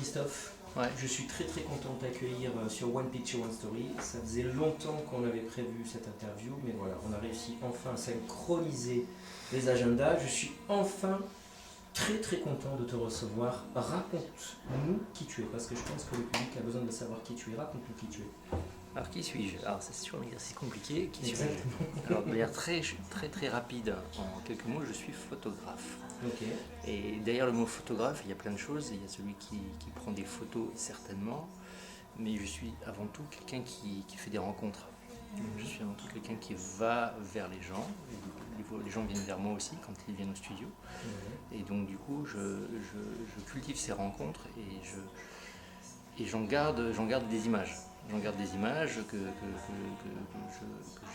Christophe, Ouais. je suis très très content de t'accueillir sur One Picture One Story. Ça faisait longtemps qu'on avait prévu cette interview, mais voilà, on a réussi enfin à synchroniser les agendas. Je suis enfin très très content de te recevoir. Raconte-nous qui tu es, parce que je pense que le public a besoin de savoir qui tu es. Raconte-nous qui tu es. Alors qui suis-je? Alors c'est toujours un exercice compliqué. Qui suis-je? Exactement. Alors de manière très rapide, en quelques mots, je suis photographe. Ok. Et derrière le mot photographe, il y a plein de choses. Il y a celui qui prend des photos, certainement. Mais je suis avant tout quelqu'un qui fait des rencontres. Je suis avant tout quelqu'un qui va vers les gens. Les gens viennent vers moi aussi quand ils viennent au studio. Et donc du coup, je cultive ces rencontres et j'en garde des images. J'en garde des images que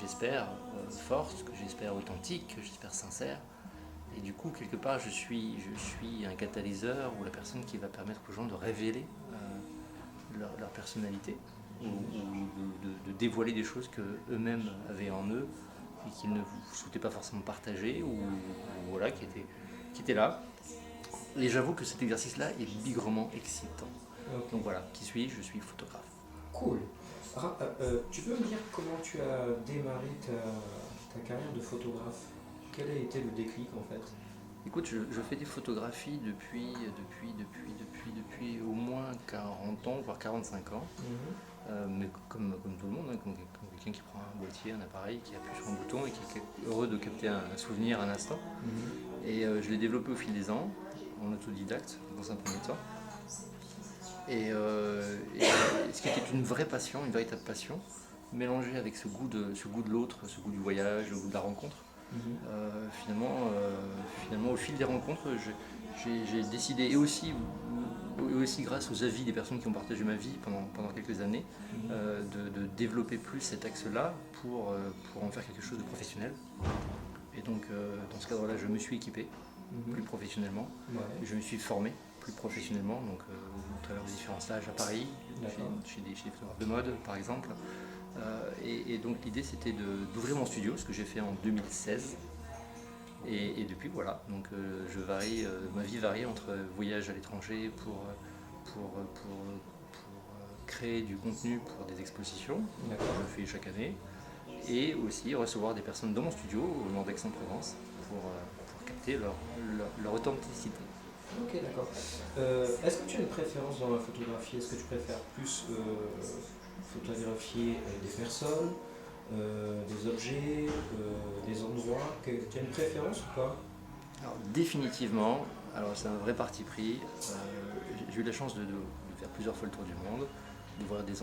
j'espère fortes, que j'espère authentiques, que j'espère sincères. Et du coup, quelque part, je suis un catalyseur ou la personne qui va permettre aux gens de révéler leur personnalité ou de dévoiler des choses qu'eux-mêmes avaient en eux et qu'ils ne souhaitaient pas forcément partager ou voilà, qui étaient là. Et j'avoue que cet exercice-là est bigrement excitant. Ok. Donc voilà, qui suis-je? Je suis photographe. Cool. Tu peux me dire comment tu as démarré ta carrière de photographe? Quel a été le déclic en fait? Écoute, je fais des photographies depuis au moins 40 ans, voire 45 ans. Mais comme tout le monde, hein, comme quelqu'un qui prend un boîtier, un appareil, qui appuie sur un bouton et qui est heureux de capter un souvenir, un instant. Et je l'ai développé au fil des ans, en autodidacte, dans un premier temps. Et ce qui était une vraie passion, une véritable passion, mélangée avec ce goût de l'autre, ce goût du voyage, le goût de la rencontre. Finalement, au fil des rencontres, j'ai décidé, et aussi grâce aux avis des personnes qui ont partagé ma vie pendant quelques années, de développer plus cet axe-là pour en faire quelque chose de professionnel. Et donc, dans ce cadre-là, je me suis équipé plus professionnellement, je me suis formé plus professionnellement, donc à travers des différents stages à Paris, chez des photographes de mode par exemple. Et donc l'idée c'était d'ouvrir mon studio, ce que j'ai fait en 2016. Et depuis voilà, donc ma vie varie entre voyage à l'étranger pour créer du contenu pour des expositions, que je fais chaque année, et aussi recevoir des personnes dans mon studio au nord d'Aix-en-Provence pour capter leur authenticité. Ok, d'accord. Est-ce que tu as une préférence dans la photographie? Est-ce que tu préfères plus photographier des personnes, des objets, des endroits? Tu as une préférence ou pas? Alors définitivement, alors c'est un vrai parti pris. J'ai eu la chance de faire plusieurs fois le tour du monde, de voir des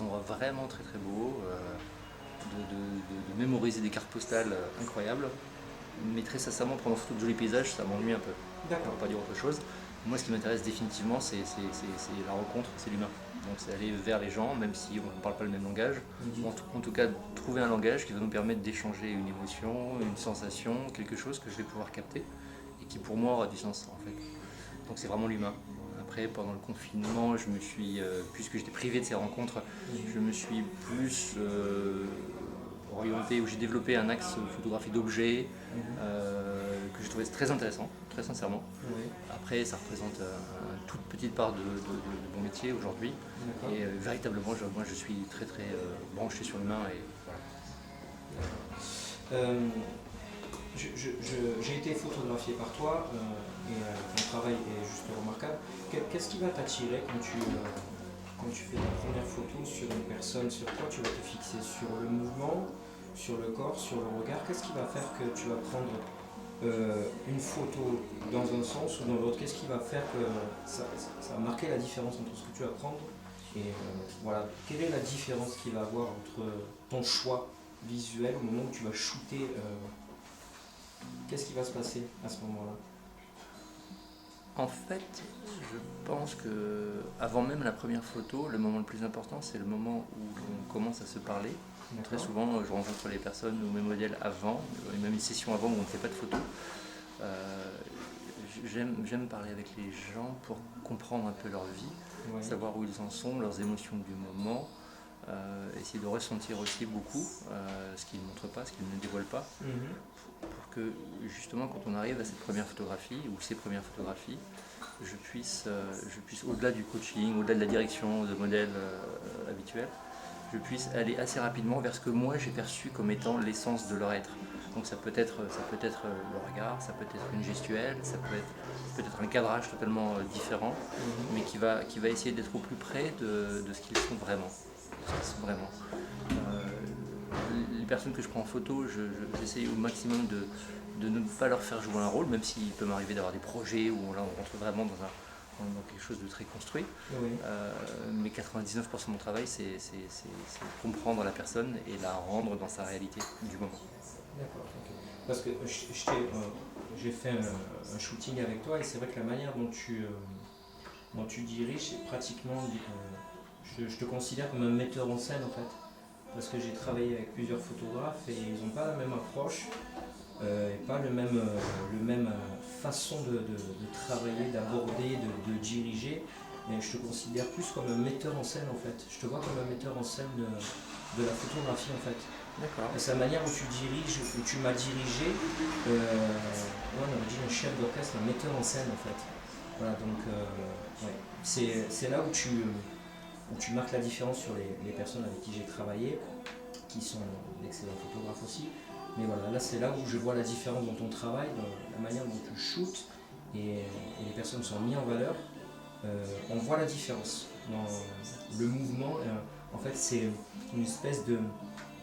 endroits vraiment très très beaux, de mémoriser des cartes postales incroyables. Mais très sincèrement, prendre en photo de jolis paysages, ça m'ennuie un peu. D'accord. On va pas dire autre chose. Moi, ce qui m'intéresse définitivement, c'est la rencontre, c'est l'humain. Donc c'est aller vers les gens, même si on ne parle pas le même langage. En tout cas, trouver un langage qui va nous permettre d'échanger une émotion, une sensation, quelque chose que je vais pouvoir capter et qui pour moi aura du sens en fait. Donc c'est vraiment l'humain. Après, pendant le confinement, puisque j'étais privé de ces rencontres, je me suis plus orienté, où j'ai développé un axe photographie d'objets que je trouvais très intéressant, très sincèrement. Après, ça représente une toute petite part de mon métier aujourd'hui. Et véritablement, moi je suis très très branché sur l'humain. Et voilà. J'ai été photographié par toi et ton travail est juste remarquable. Qu'est-ce qui va t'attirer quand tu fais ta première photo sur une personne? Sur quoi tu vas te fixer? Sur le mouvement, sur le corps, sur le regard? Qu'est-ce qui va faire que tu vas prendre une photo dans un sens ou dans l'autre? Qu'est-ce qui va faire que ça va marquer la différence entre ce que tu vas prendre et voilà, quelle est la différence qu'il va avoir entre ton choix visuel au moment où tu vas shooter? Qu'est-ce qui va se passer à ce moment-là? En fait, je pense que avant même la première photo, le moment le plus important, c'est le moment où on commence à se parler. Très souvent, je rencontre les personnes ou mes modèles avant, et même une session avant où on ne fait pas de photos. J'aime parler avec les gens pour comprendre un peu leur vie, savoir où ils en sont, leurs émotions du moment, essayer de ressentir aussi beaucoup ce qu'ils ne montrent pas, ce qu'ils ne dévoilent pas, pour que justement quand on arrive à cette première photographie ou ces premières photographies, je puisse au-delà du coaching, au-delà de la direction de modèle habituel, je puisse aller assez rapidement vers ce que moi j'ai perçu comme étant l'essence de leur être. Donc ça peut être le regard, ça peut être une gestuelle, ça peut être un cadrage totalement différent, mais qui va essayer d'être au plus près de ce qu'ils sont vraiment. Les personnes que je prends en photo, j'essaye au maximum de ne pas leur faire jouer un rôle, même s'il peut m'arriver d'avoir des projets où là on rentre vraiment dans quelque chose de très construit. Oui. Mais 99% de mon travail, c'est comprendre la personne et la rendre dans sa réalité du moment. D'accord, ok. Parce que j'ai fait un shooting avec toi et c'est vrai que la manière dont tu diriges, c'est pratiquement, je te considère comme un metteur en scène en fait. Parce que j'ai travaillé avec plusieurs photographes et ils n'ont pas la même approche et pas le même façon de travailler, d'aborder, de diriger. Et je te considère plus comme un metteur en scène en fait. Je te vois comme un metteur en scène de la photographie en fait. D'accord. Et c'est la manière où tu diriges, où tu m'as dirigé, on aurait dit un chef d'orchestre, un metteur en scène en fait. Voilà, donc ouais. C'est là où tu marques la différence sur les personnes avec qui j'ai travaillé, qui sont d'excellents photographes aussi. Mais voilà, là c'est là où je vois la différence dans ton travail, dans la manière dont tu shootes et les personnes sont mises en valeur. On voit la différence dans le mouvement. En fait, c'est une espèce de...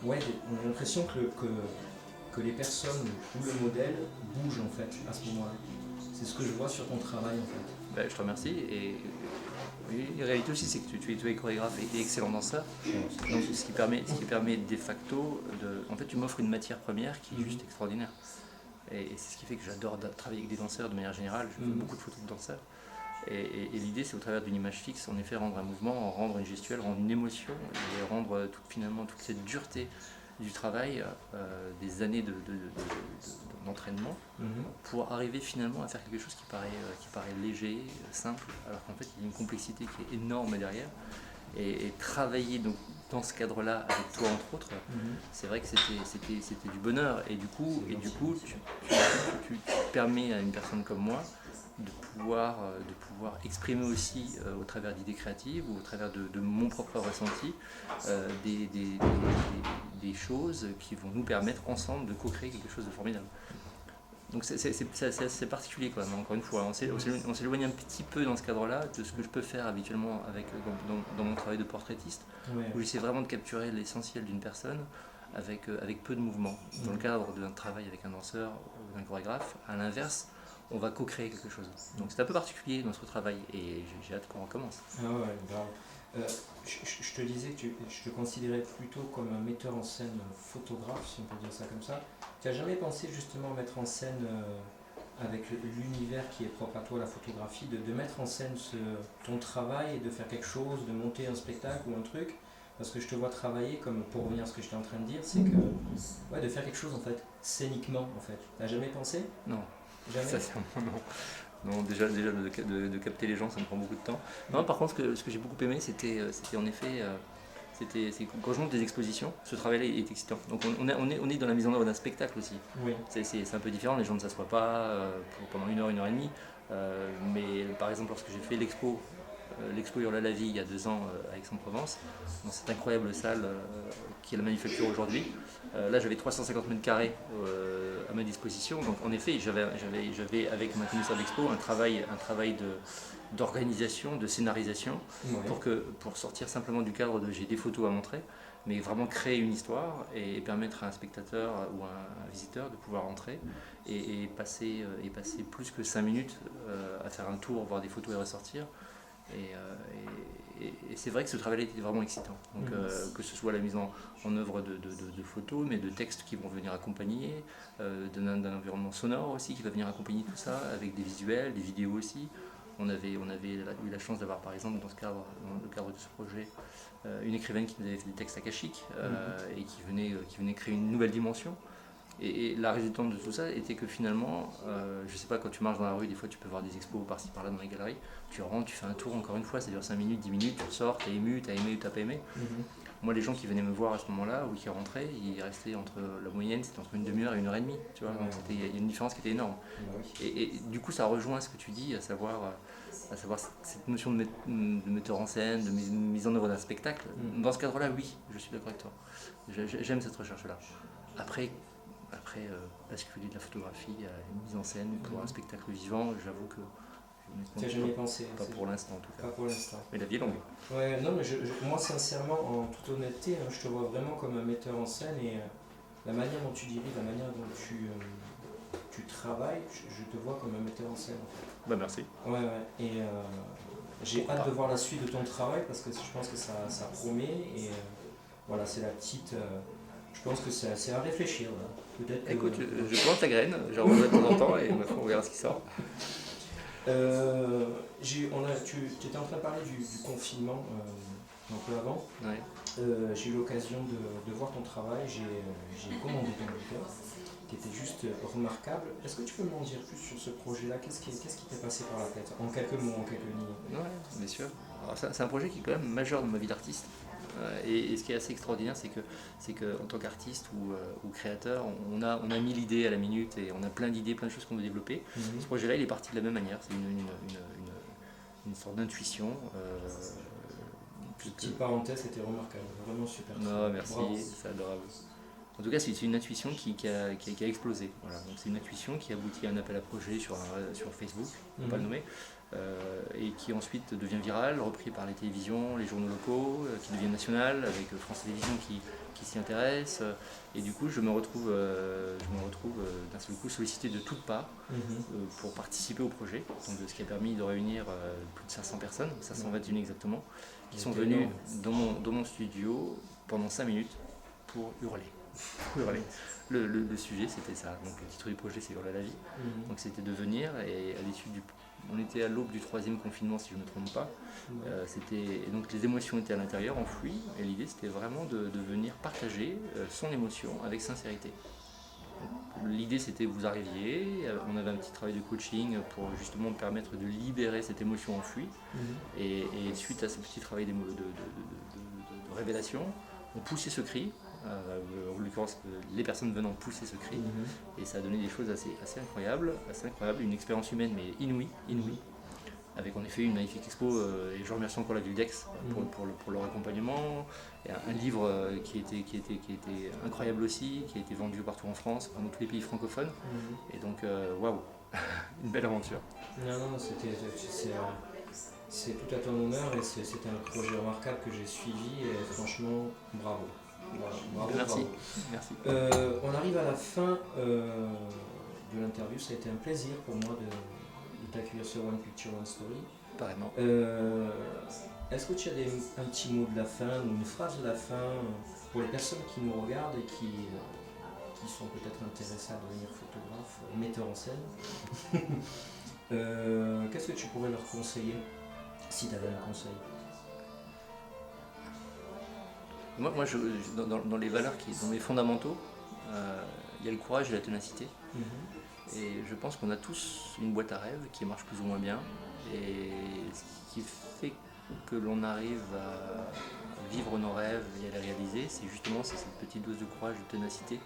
Ouais, on a l'impression que les personnes ou le modèle bougent en fait à ce moment-là. C'est ce que je vois sur ton travail en fait. Ben, je te remercie. Et la réalité aussi, c'est que tu es chorégraphe et excellent danseur. Donc, ce qui permet de facto, en fait, tu m'offres une matière première qui est juste extraordinaire. Et c'est ce qui fait que j'adore travailler avec des danseurs de manière générale. Je fais beaucoup de photos de danseurs. Et l'idée, c'est au travers d'une image fixe, en effet, rendre un mouvement, rendre une gestuelle, rendre une émotion et rendre finalement toute cette dureté du travail, des années d'entraînement, pour arriver finalement à faire quelque chose qui paraît léger, simple, alors qu'en fait, il y a une complexité qui est énorme derrière. Et travailler donc, dans ce cadre-là avec toi, entre autres, c'est vrai que c'était du bonheur. Et du coup, tu permets à une personne comme moi de pouvoir exprimer aussi au travers d'idées créatives ou au travers de mon propre ressenti des choses qui vont nous permettre ensemble de co-créer quelque chose de formidable. Donc c'est particulier quand même, encore une fois, on s'éloigne un petit peu dans ce cadre-là de ce que je peux faire habituellement dans mon travail de portraitiste, où j'essaie vraiment de capturer l'essentiel d'une personne avec peu de mouvements. Dans le cadre d'un travail avec un danseur ou d'un chorégraphe, à l'inverse, on va co-créer quelque chose. Donc c'est un peu particulier notre travail et j'ai hâte qu'on recommence. Ah ouais, grave. Je te disais que je te considérais plutôt comme un metteur en scène photographe, si on peut dire ça comme ça. Tu n'as jamais pensé justement mettre en scène, avec l'univers qui est propre à toi, la photographie, de mettre en scène ton travail et de faire quelque chose, de monter un spectacle ou un truc? Parce que je te vois travailler, comme pour revenir à ce que j'étais en train de dire, c'est que de faire quelque chose en fait, scéniquement en fait. T'as jamais pensé? Non. Jamais? Sincèrement, non. Non, déjà de capter les gens, ça me prend beaucoup de temps. Non, par contre, ce que j'ai beaucoup aimé, c'était en effet, c'est quand je monte des expositions, ce travail-là est excitant. Donc on est dans la mise en œuvre d'un spectacle aussi. Oui. C'est un peu différent, les gens ne s'assoient pas pendant 1 heure, 1 heure et demie. Mais par exemple, lorsque j'ai fait l'expo Hurle la vie il y a 2 ans à Aix-en-Provence, dans cette incroyable salle qui est la Manufacture aujourd'hui. Là j'avais 350 mètres carrés à ma disposition, donc en effet j'avais avec ma commissaire d'expo un travail d'organisation, de scénarisation, pour sortir simplement du cadre de j'ai des photos à montrer, mais vraiment créer une histoire et permettre à un spectateur ou à un visiteur de pouvoir entrer et passer plus que 5 minutes à faire un tour, voir des photos et ressortir. Et c'est vrai que ce travail était vraiment excitant. Donc, que ce soit la mise en œuvre de photos, mais de textes qui vont venir accompagner, d'un environnement sonore aussi qui va venir accompagner tout ça, avec des visuels, des vidéos aussi. On avait eu la chance d'avoir par exemple dans le cadre de ce projet une écrivaine qui nous avait fait des textes akashiques et qui venait créer une nouvelle dimension. Et la résultante de tout ça était que finalement, je sais pas, quand tu marches dans la rue, des fois tu peux voir des expos par-ci par-là dans les galeries, tu rentres, tu fais un tour encore une fois, ça dure 5 minutes, 10 minutes, tu sors, t'es ému, t'as aimé ou t'as pas aimé. Moi, les gens qui venaient me voir à ce moment-là ou qui rentraient, ils restaient la moyenne, c'était entre une demi-heure et 1 heure et demie. Tu vois, donc il y a une différence qui était énorme. Bah oui. Et du coup, ça rejoint ce que tu dis, à savoir cette notion de metteur en scène, de mise en œuvre d'un spectacle. Dans ce cadre-là, oui, je suis d'accord avec toi. J'aime cette recherche-là. Après basculer de la photographie à une mise en scène pour un spectacle vivant, j'avoue que Tu n'as jamais pensé? pas pour l'instant en tout cas. Pas pour l'instant. Mais la vie est longue. Ouais, non, mais moi, sincèrement, en toute honnêteté, hein, je te vois vraiment comme un metteur en scène et la manière dont tu diriges, la manière dont tu travailles, je te vois comme un metteur en scène. En fait. Bah merci. Ouais, ouais. Et j'ai hâte de voir la suite de ton travail parce que je pense que ça promet et voilà, c'est la petite. Je pense que c'est à réfléchir. Voilà. Peut-être que, écoute, je plante la graine, j'en reviendrai de temps en temps et on verra ce qui sort. Tu étais en train de parler du confinement un peu avant. Ouais. J'ai eu l'occasion de voir ton travail, j'ai commandé ton bouquin qui était juste remarquable. Est-ce que tu peux m'en dire plus sur ce projet-là? Qu'est-ce qui t'est passé par la tête? En quelques mots, en quelques lignes. Ouais, bien sûr. Alors, c'est un projet qui est quand même majeur dans ma vie d'artiste. Et ce qui est assez extraordinaire, c'est que en tant qu'artiste ou créateur, on a 1000 idées à la minute et on a plein d'idées, plein de choses qu'on veut développer. Ce projet-là, il est parti de la même manière. C'est une sorte d'intuition. Petite parenthèse, c'était remarquable, vraiment super. Non, merci, Bravo. c'est adorable. En tout cas, c'est une intuition qui a explosé. Voilà. Donc, c'est une intuition qui aboutit à un appel à projet sur Facebook, on va pas le nommer, et qui ensuite devient viral, repris par les télévisions, les journaux locaux, qui devient national, avec France Télévisions qui s'y intéresse. Et du coup, je me retrouve d'un seul coup sollicité de toutes parts pour participer au projet. Donc, ce qui a permis de réunir plus de 500 personnes, 521 exactement, qui sont venues dans mon studio pendant 5 minutes pour hurler. Le sujet c'était ça, donc le titre du projet c'est Hurler la vie, donc c'était de venir et à l'issue on était à l'aube du 3e confinement si je ne me trompe pas, et donc les émotions étaient à l'intérieur, enfouies, et l'idée c'était vraiment de venir partager son émotion avec sincérité. Donc, l'idée c'était que vous arriviez, on avait un petit travail de coaching pour justement permettre de libérer cette émotion enfouie, et suite à ce petit travail de révélation, on poussait ce cri. En l'occurrence, les personnes venant pousser ce cri, et ça a donné des choses assez incroyables, une expérience humaine mais inouïe, avec en effet une magnifique expo, et je remercie encore la ville d'Aix pour leur accompagnement, et un livre qui était incroyable aussi, qui a été vendu partout en France, dans tous les pays francophones, et donc waouh, une belle aventure. Non, c'est tout à ton honneur et c'est un projet remarquable que j'ai suivi et franchement, bravo. Bravo, merci. Bravo. Merci. On arrive à la fin de l'interview. Ça a été un plaisir pour moi de t'accueillir sur One Picture, One Story. Pareillement. Est-ce que tu as un petit mot de la fin ou une phrase de la fin pour les personnes qui nous regardent et qui sont peut-être intéressées à devenir photographe, metteur en scène? Qu'est-ce que tu pourrais leur conseiller si tu avais un conseil? Moi dans les valeurs, dans les fondamentaux, il y a le courage et la ténacité. Et je pense qu'on a tous une boîte à rêves qui marche plus ou moins bien. Et ce qui fait que l'on arrive à vivre nos rêves et à les réaliser, c'est justement cette petite dose de courage, de ténacité.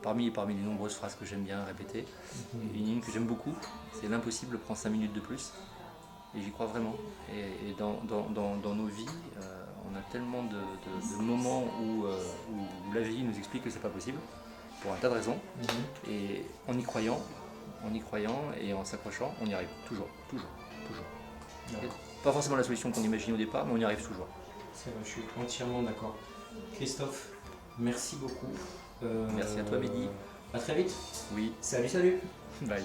Parmi les nombreuses phrases que j'aime bien répéter, une que j'aime beaucoup, c'est l'impossible prend 5 minutes de plus. Et j'y crois vraiment. Et dans nos vies, on a tellement de moments où la vie nous explique que c'est pas possible, pour un tas de raisons. Et en y croyant et en s'accrochant, on y arrive toujours. Pas forcément la solution qu'on imagine au départ, mais on y arrive toujours. C'est vrai, je suis entièrement d'accord. Christophe, merci beaucoup. Merci à toi, Mehdi. À très vite. Oui. Salut. Bye.